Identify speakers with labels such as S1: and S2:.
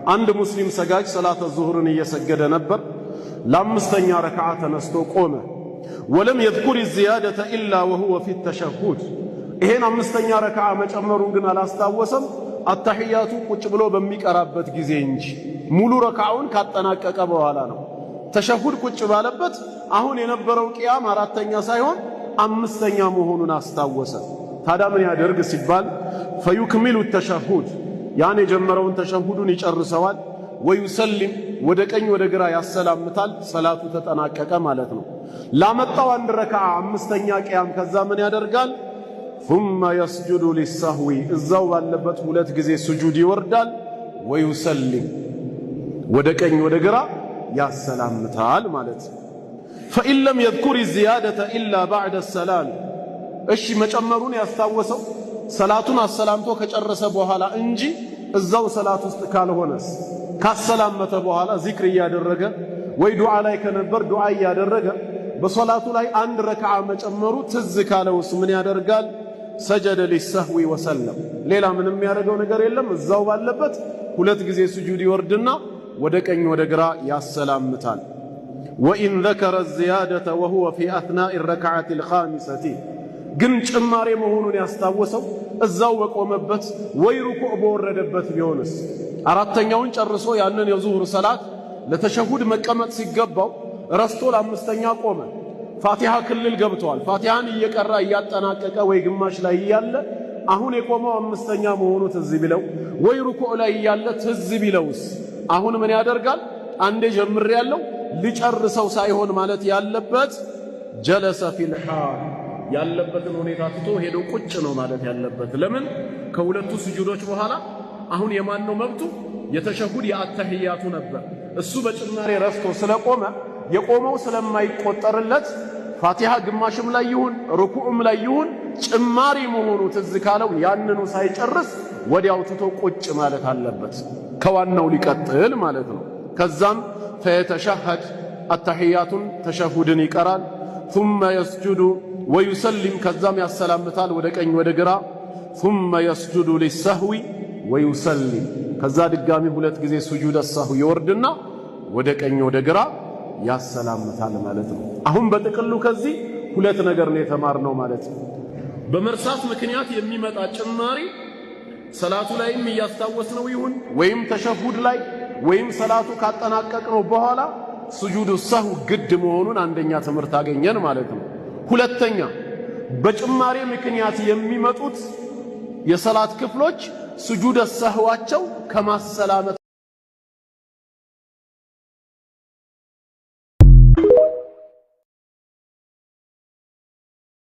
S1: አንድ ሙስሊም ሰጋጅ ሰላተ ዙህርን እየሰገደ ነበር። ለአምስተኛ ረክዓ ተነስቶ ቆመ። ወለም የዝኩር الزيادة إلا وهو في التشهد ይሄን አምስተኛ ረክዓ መጨመሩን ግን አላስታወሰም። አተህያቱ ቁጭ ብሎ በሚቀራበት ጊዜ እንጂ ሙሉ ረክዓውን ካጠናቀቀ በኋላ ነው። ተሸሁድ ቁጭ ባለበት አሁን የነበረው ቂያም አራተኛ ሳይሆን አምስተኛ መሆኑን አስታወሰ። ታዲያ ምን ያደርግ ሲባል ፈዩክሚሉ ተሸሁድ ያን የጀመረውን ተሸሁዱን ይጨርሰዋል። ወዩሰሊም ወደ ቀኝ ወደ ግራ ያሰላምታል። ሰላቱ ተጠናቀቀ ማለት ነው። ላመጣው አንድ ረክዓ አምስተኛ ቂያም ከዛ ምን ያደርጋል? ثم يسجد للسهو እዛው ባለበት ሁለት ጊዜ ስጁድ ይወርዳል። ወዩሰሊም ወደ ቀኝ ወደ ግራ ያሰላምታል ማለት ነው። فإن لم يذكر الزيادة إلا بعد السلام እሺ መጨመሩን ያስታወሰው ሰላቱን አሰላምቶ ከጨረሰ በኋላ እንጂ እዛው ሰላት ውስጥ ካልሆነስ ካሰላመተ በኋላ ዚክር እያደረገ ወይ ዱዓ ላይ ከነበር ዱዓ እያደረገ በሶላቱ ላይ አንድ ረክዓ መጨመሩ ትዝ ካለውስ ምን ያደርጋል? ሰጀደ ሊሰህዊ ወሰለም ሌላ ምንም የሚያደርገው ነገር የለም። እዛው ባለበት ሁለት ጊዜ ስጁድ ይወርድና ወደ ቀኝ ወደ ግራ ያሰላምታል። ወኢን ذكر الزيادة وهو في أثناء الركعة الخامسة ግን ጭማሬ መሆኑን ያስታወሰው እዛው በቆመበት ወይ ሩኩዕ በወረደበት ቢሆንስ አራተኛውን ጨርሶ ያንን የዙህር ሰላት ለተሸሁድ መቀመጥ ሲገባው ረስቶ ለአምስተኛ ቆመ። ፋቲሃ ክልል ገብቷል። ፋቲሃን እየቀራ እያጠናቀቀ ወይ ግማሽ ላይ እያለ አሁን የቆመው አምስተኛ መሆኑ ትዝ ቢለው ወይ ሩኩዕ ላይ እያለ ትዝ ቢለውስ አሁን ምን ያደርጋል? አንዴ ጀምሬያለሁ ልጨርሰው ሳይሆን ማለት ያለበት ጀለሰ ፊል ሐል ያለበትን ሁኔታ ትቶ ሄዶ ቁጭ ነው ማለት ያለበት። ለምን? ከሁለቱ ስጁዶች በኋላ አሁን የማን ነው መብቱ? የተሸሁድ የአተህያቱ ነበር። እሱ በጭማሬ ረስቶ ስለቆመ የቆመው ስለማይቆጠርለት ፋቲሃ ግማሽም ላይ ይሁን ሩኩዕም ላይ ይሁን ጭማሪ መሆኑ ትዝ ካለው ያንኑ ሳይጨርስ ወዲያው ትቶ ቁጭ ማለት አለበት። ከዋናው ሊቀጥል ማለት ነው። ከዛም ፈየተሸሀድ አተህያቱን ተሸሁድን ይቀራል። ثم يسجد ويسلم ከዛም ያሰላምታል ወደ ቀኝ ወደ ግራ ثم يسجد للسهو ويسلم ከዛ ድጋሚ ሁለት ጊዜ ስጁድ السهو ይወርድና ወደ ቀኝ ወደ ግራ ያሰላምታል ማለት ነው። አሁን በጥቅሉ ከዚህ ሁለት ነገር ነው የተማርነው ማለት ነው። በመርሳት ምክንያት የሚመጣ ጭማሪ ሰላቱ ላይም እያስታወስነው ይሁን ወይም ተሸሁድ ላይ ወይም ሰላቱ ካጠናቀቅነው በኋላ ስጁድ السهو ግድ መሆኑን አንደኛ ትምህርት አገኘን ማለት ነው። ሁለተኛ በጭማሪ ምክንያት የሚመጡት የሰላት ክፍሎች ስጁድ السهዋቸው ከማሰላመት